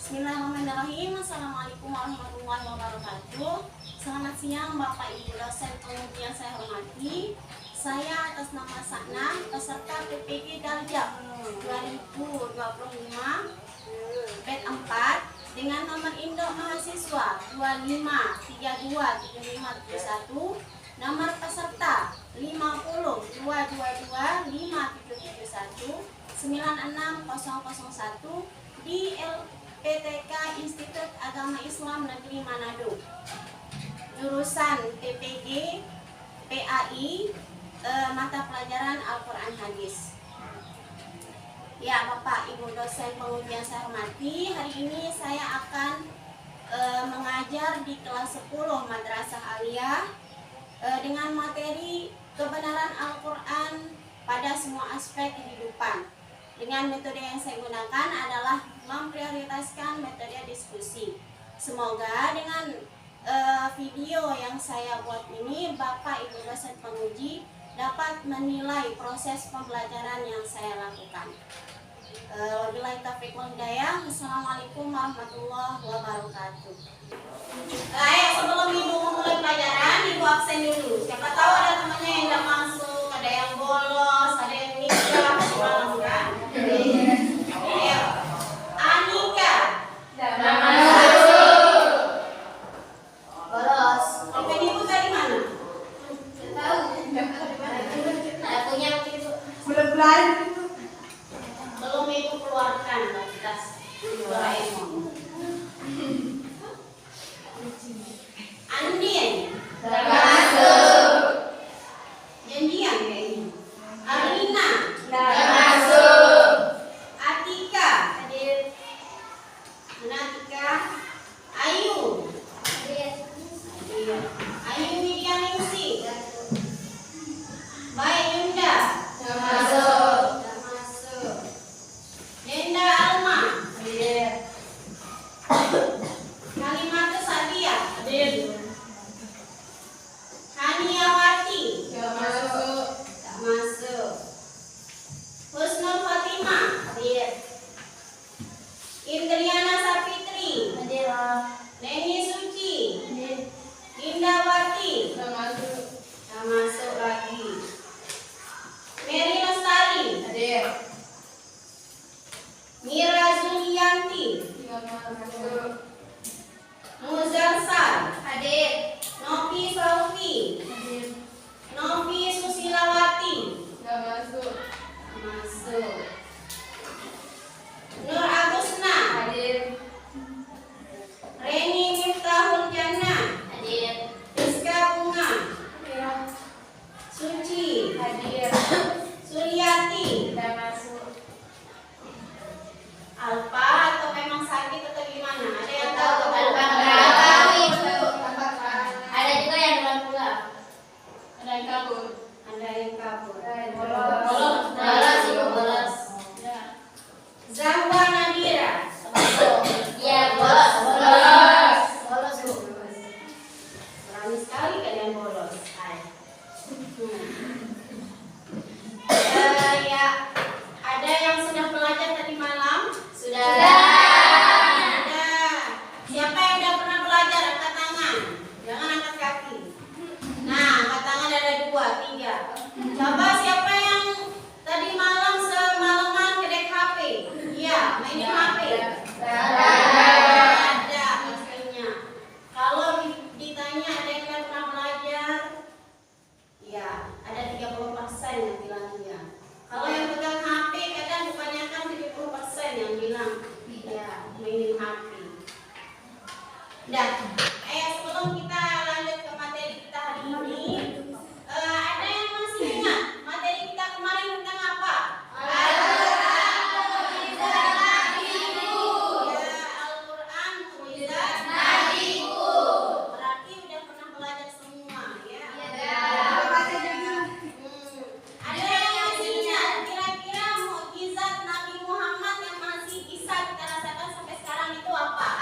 Bismillahirrahmanirrahim. Assalamualaikum warahmatullahi wabarakatuh. Selamat siang Bapak Ibu dosen penguji yang saya hormati. Saya atas nama Sakna, peserta PPG Darjab 2025 BED 4 dengan nomor induk mahasiswa 25327571, nomor peserta 502225771 96001 di LPTK Institut Agama Islam Negeri Manado, jurusan PPG PAI, mata pelajaran Al-Quran Hadis. Ya Bapak Ibu dosen penguji yang saya hormati, hari ini saya akan mengajar di kelas 10 Madrasah Aliyah dengan materi kebenaran Al-Quran pada semua aspek kehidupan. Dengan metode yang saya gunakan adalah memprioritaskan metode diskusi. Semoga dengan video yang saya buat ini Bapak Ibu dosen penguji dapat menilai proses pembelajaran yang saya lakukan. Wabillahi taufiq wal hidayah. Assalamualaikum warahmatullahi wabarakatuh. Sebelum Ibu memulai pelajaran, Ibu absen dulu. Siapa tahu ada temannya yang tidak masuk, ada yang bolos, ada yang nikah, malam kan? Ayo, Anika. Tidak masuk. Bolos. Ikan Ibu tadi mana? Tidak tahu. Tidak punya Ibu. Belum belajar. Belum Ibu keluarkan kualitas Doraemon. Andin. Tidak masuk. Janjian kayaknya. Arina. Tidak masuk. Atika. Hadir. Mana Atika? Ayu. Hadir. Hadir. Ayu Widianingsih. Baik Yunda. Tidak masuk. Tidak masuk. Nenda Alma. Hadir. Kalimatus Sadia. Hadir. Haniawati. Tidak masuk. Tidak masuk. Husnul Fatimah. Hadir. Indriana Sapitri. Hadir. Neni Suci. Hadir. Indawati. Tidak masuk. Tidak masuk lagi. Mary Lestari. Hadir. Mira Zulianti. Tidak masuk. Muzarsal. Hadir. Novi Saufi. Hadir. Novi Susilawati. Tidak masuk. Tidak masuk. Nur Agusna. Hadir. Reni Miftahul Jannah. Hadir. Rizka Bunga. Hadir. Suci. Hadir. Suliati. Tidak masuk. Alfa atau memang sakit atau gimana? Ada yang tahu? Ada juga yang dalam pulang. Ada yang kabur. Ada yang kabur. Bolos. Bolos. Zahwa Nadira. Iya, bolos. Bolos. Berani sekali kalian bolos. Ya, ada yang sudah belajar tadi malam? Sudah. Ada. Siapa yang sudah pernah belajar? Angkat tangan. Jangan angkat kaki. Nah, angkat tangan ada 2, 3. Coba siapa yang tadi malam semalaman kedek HP? Iya, mainin HP. Ada pastinya. Kalau ditanya ada yang pernah belajar? Ya, ada 30% yang bilang iya. Kalau yang pegang HP kadang kebanyakan 70% yang bilang iya, mainin HP. Dan sebelum kita lanjut ke materi kita hari ini, ada yang masih ingat materi kita kemarin tentang apa? Al-Quran Mu'jizat Nabiku. Berarti udah pernah belajar semua ya? Ada yang masih ingat kira-kira mukjizat Nabi Muhammad yang masih bisa kita rasakan sampai sekarang itu apa?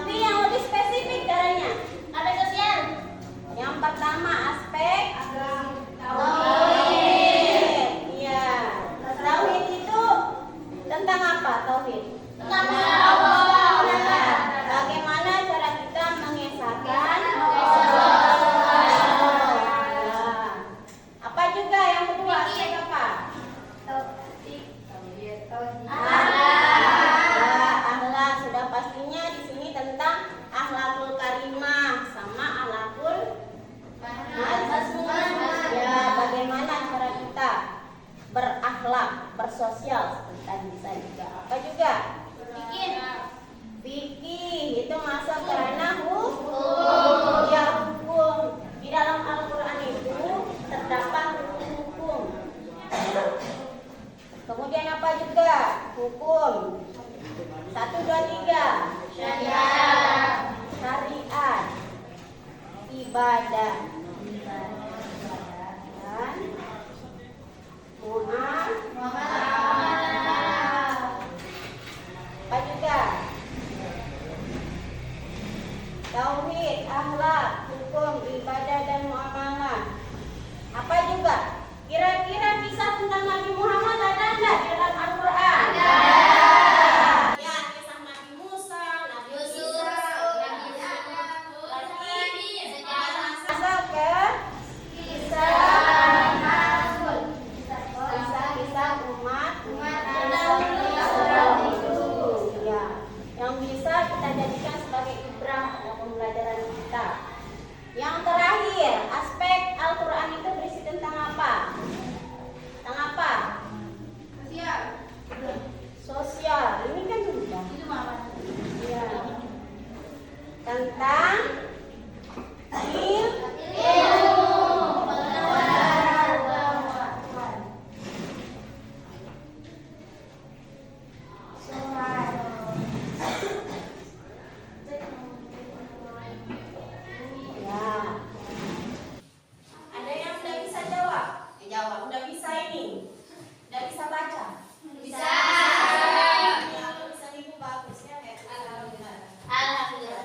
Tapi yang lebih spesifik caranya. Aspek sosial. Yang pertama aspek tauhid. Iya. Tauhid itu tentang apa? Tauhid. Tentang Allah. Nah, bagaimana cara kita mengesahkan apa juga yang kedua aspek apa? Akhlak sudah pastinya di sini tentang akhlakul karimah sama akhlakul ya, bagaimana cara kita berakhlak, bersosial seperti tadi bisa juga. Apa juga? Fikih itu masuk karena hukum. Ya, hukum. Di dalam Al-Qur'an itu terdapat hukum. Kemudian apa juga? Hukum. 1, 2, 3. Syariat. Ibadah. Dan muamalah. Apa juga? Tauhid, akhlak, hukum, ibadah dan muamalah. Apa juga? Kira-kira kisah tentang Nabi Muhammad ada enggak di dalam Al-Qur'an? Ada. Ya, kisah Nabi Musa, Nabi Yusuf, Nabi Adam, masuk ke kisah umat terdahulu. Ya, yang bisa kita jadikan sebagai ibrah atau pembelajaran kita. Yang terakhir, aspek Al-Qur'an itu berisi tentang apa? Tentang apa? Sosial. Ini kan sudah. Ya. Tentang ada yang sudah bisa jawab? Jawab. Udah bisa ini? Udah bisa baca? Bisa. Yang bisa ibu bagus ya? Alhamdulillah. Alhamdulillah.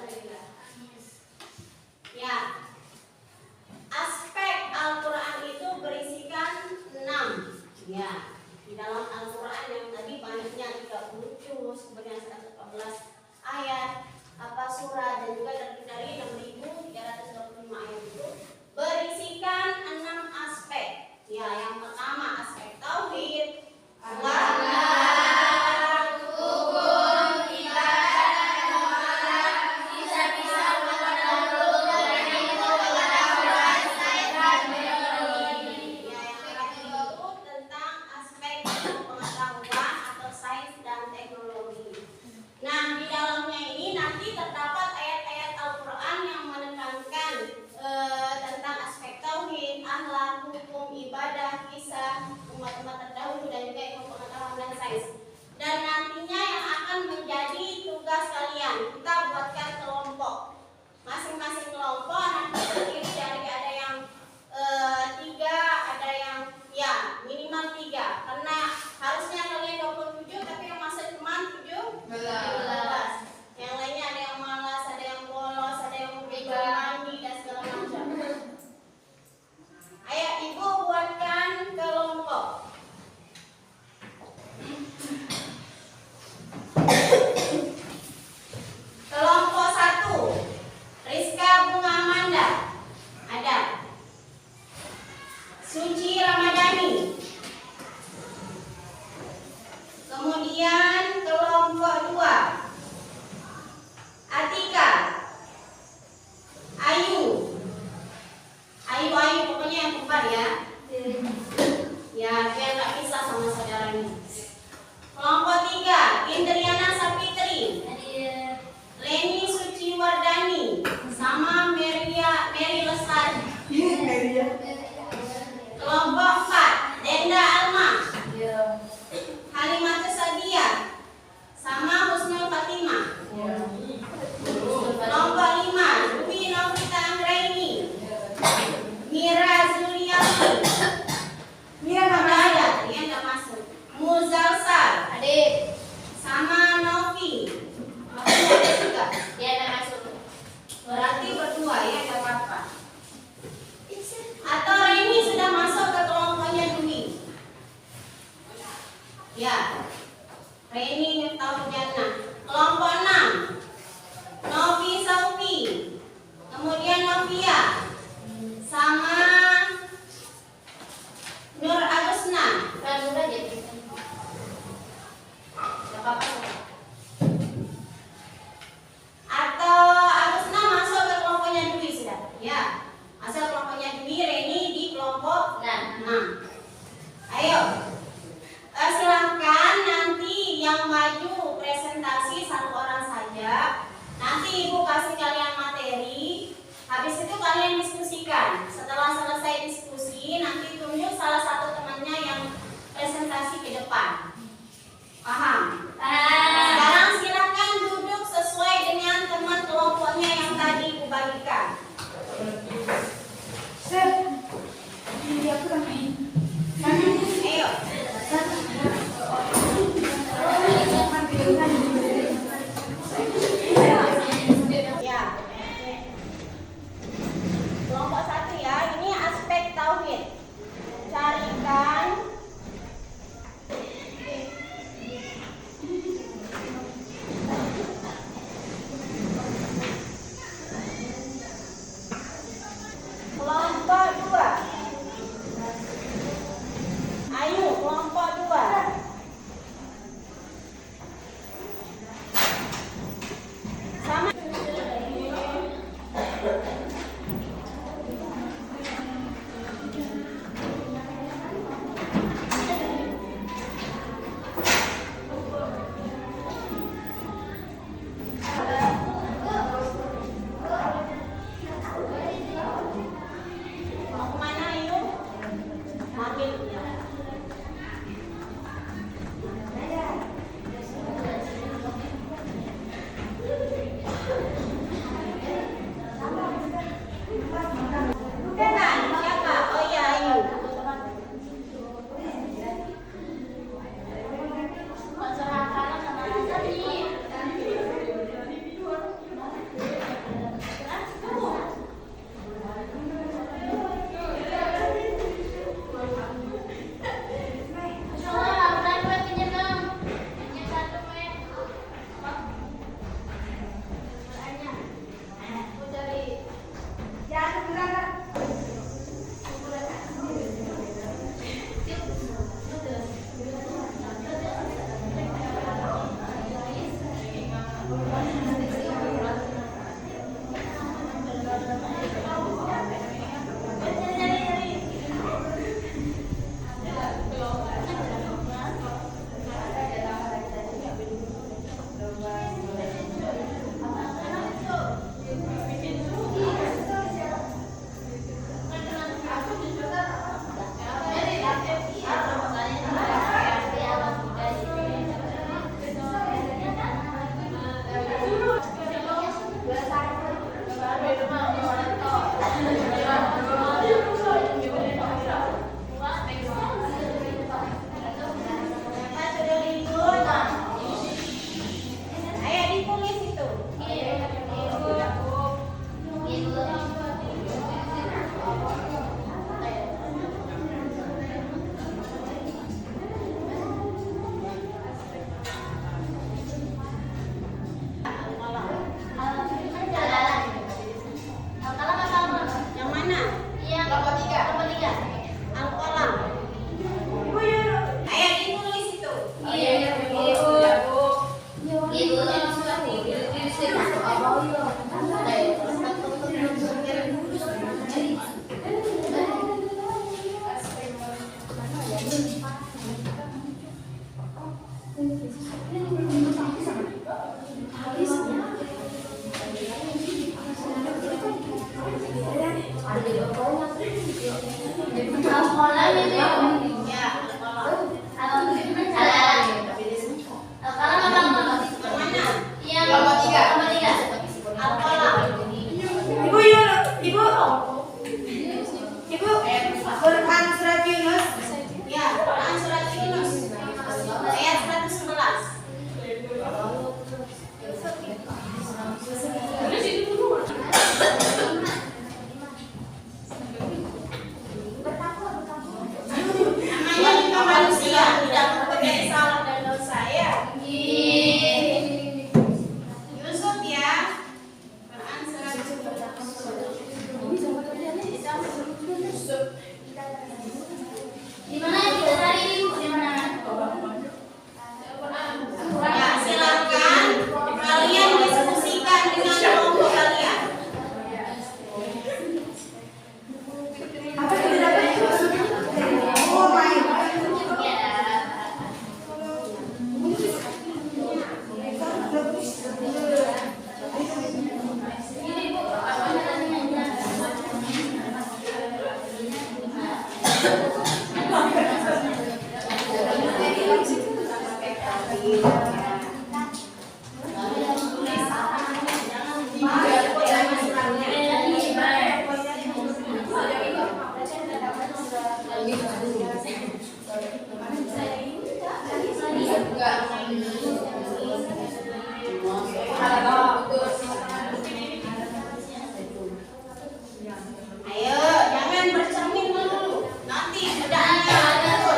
Al-qalam itu Ya, al-qalam apa? mana? Yang Lomba tiga. Al-qalam. Ibu Quran surat Yunus. Ya, Quran surat Yunus ayat 111. Namanya juga manusia, tidak mempunyai salah dan dosa ya. Yusuf ya. Quran surat Di mana yang kita cari ini? Di mana? Ya, silakan kalian diskusikan dengan kelompok kalian. Apa yang didapat? Oh my God. Ayo, jangan bercermin dulu. Nanti bedanya ngatur.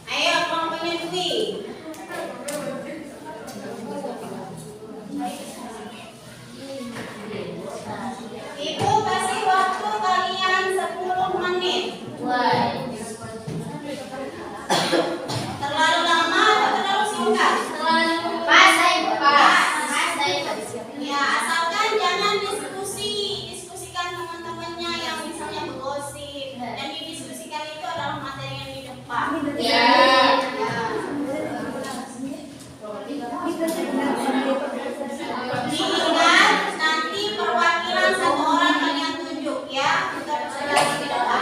Ayo, kelompoknya Dwi. Ibu kasih waktu kalian 10 menit. Terlalu lama atau terlalu singkat? Ya, asalkan jangan diskusikan teman-temannya yang misalnya bergosip. Dan didiskusikan itu adalah materi yang di depan. Diingat, nanti perwakilan satu orang kalian tunjuk ya untuk berjalan di depan.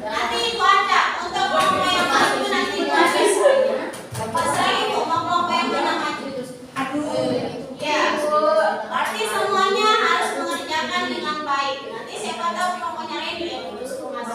Nanti itu ada untuk kelompok yang maju nanti itu habis. Pasrah ibu mau kelompok yang mana maju. Ya, berarti semuanya harus mengerjakan dengan baik. Nanti siapa tahu kelompoknya Randy yang justru maju.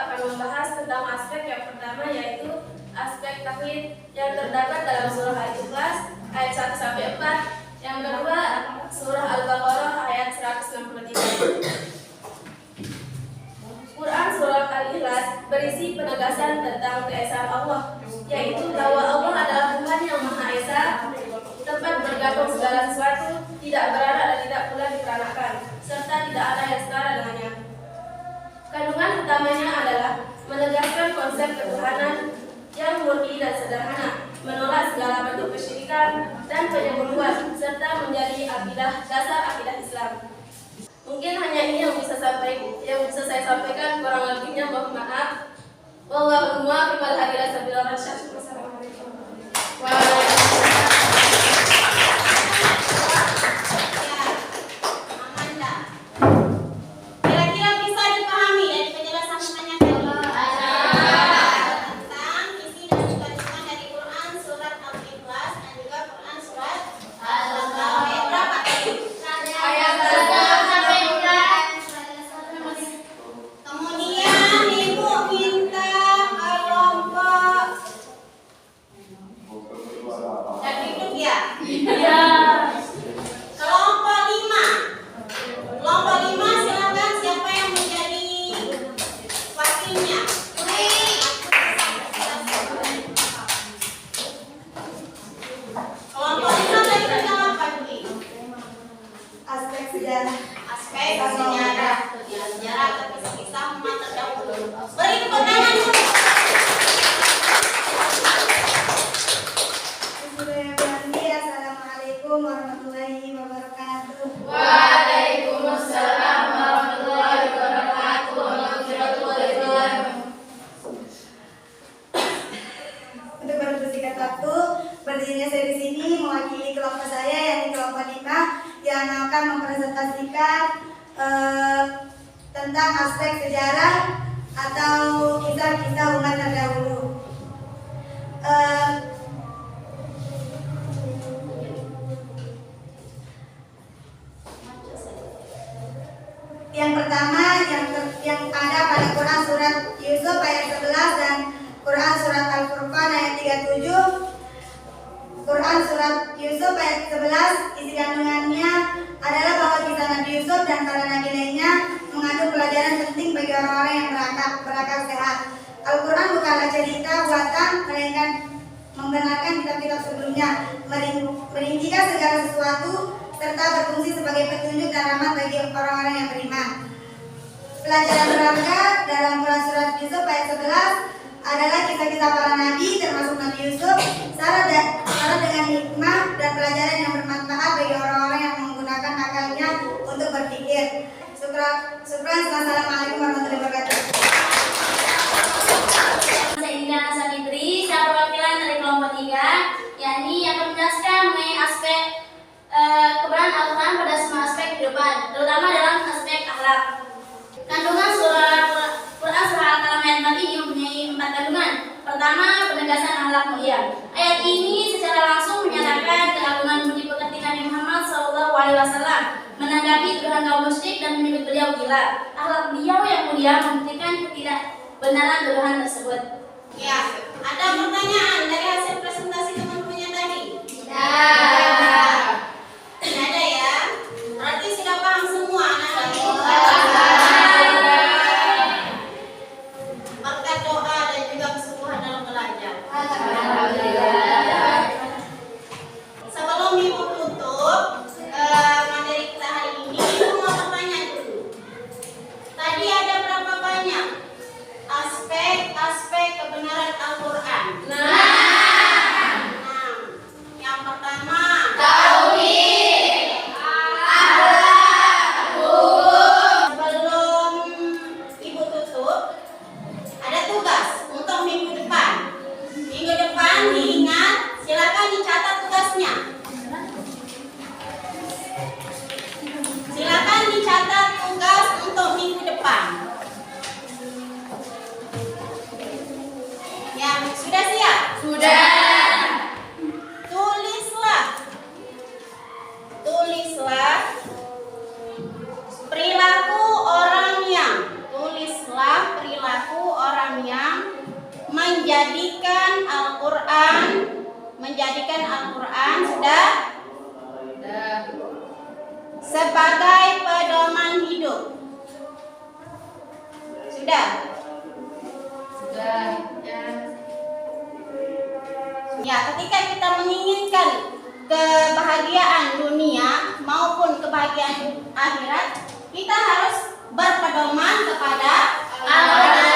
akan membahas tentang aspek yang pertama, yaitu aspek tauhid yang terdapat dalam surah Al-Ikhlas ayat 1 sampai 4. Yang kedua, surah Al-Baqarah ayat 163. Quran surah Al-Ikhlas berisi penegasan tentang keesaan Allah, yaitu bahwa Allah adalah Tuhan yang Maha Esa, tempat bergantung segala sesuatu, tidak berada dan tidak pula diperanakan, serta tidak ada yang setara dengannya. Kandungan utamanya adalah menegaskan konsep ketuhanan yang murni dan sederhana, menolak segala bentuk kesyirikan dan penyembunyian, serta menjadi dasar akidah Islam. Mungkin hanya ini yang bisa saya sampaikan, kurang lebihnya mohon maaf. Wallahu a'lam bishawab. Wassalamualaikum warahmatullahi wabarakatuh. Waalaikumsalam warahmatullahi wabarakatuh. Untuk berbersihkan waktu, berdirinya saya di sini mewakili kelompok saya, yakni kelompok 5, yang akan mempresentasikan tentang aspek sejarah atau kisah-kisah umat terdahulu. Yang pertama yang ada pada Quran surat Yusuf ayat 11 dan Quran surat Al-Furqan ayat 37. Quran surat Yusuf ayat 11 isi kandungannya adalah bahwa kisah Nabi Yusuf dan para nabi lainnya mengandung pelajaran penting bagi orang-orang yang berakal sehat. Al-Quran bukanlah cerita buatan, melainkan membenarkan kitab-kitab sebelumnya, merincikan segala sesuatu serta berfungsi sebagai petunjuk dan rahmat bagi orang-orang yang beriman. Pelajaran berharga dalam Quran surat Yusuf ayat 11 adalah kisah-kisah para nabi termasuk Nabi Yusuf, syarat dengan hikmah dan pelajaran yang bermanfaat bagi orang-orang yang menggunakan akalnya untuk berpikir. Assalamualaikum warahmatullahi wabarakatuh. Saya perwakilan dari kelompok 3, yakni yang menjelaskan mengenai aspek kebenaran Al-Quran pada semua aspek kehidupan, terutama dalam aspek akhlak. Kandungan Quran surah Al-Qalam ayat 4 ini mempunyai 4 kandungan. Pertama, penegasan akhlak mulia. Ayat ini secara langsung menyatakan keagungan budi pekerti Nabi Muhammad SAW, menanggapi tuduhan kaum musyrik dan menyebut beliau gila. Akhlak beliau yang mulia membuktikan ketidakbenaran tuduhan tersebut. Ya, ada pertanyaan dari hasil presentasi teman-temannya tadi? Tidak ada ya? Berarti sudah paham semua anak-anak. Berkat doa dan juga kesungguhan dalam belajar. Sebelum ibu tutup materi kita hari ini, ibu mau bertanya dulu. Tadi ada berapa banyak aspek kebenaran Al-Quran? Yang pertama, tauhid, akhlak, hukum. Sebelum ibu tutup, ada tugas untuk minggu depan. Minggu depan diingat, silakan dicatat tugasnya. Silakan dicatat tugas untuk minggu depan. Yang sudah siap? Sudah. Tulislah perilaku orang yang menjadikan Al-Quran sudah sebagai pedoman hidup. Sudah. Ya, ketika kita menginginkan kebahagiaan dunia maupun kebahagiaan akhirat, kita harus berpedoman kepada Al-Quran.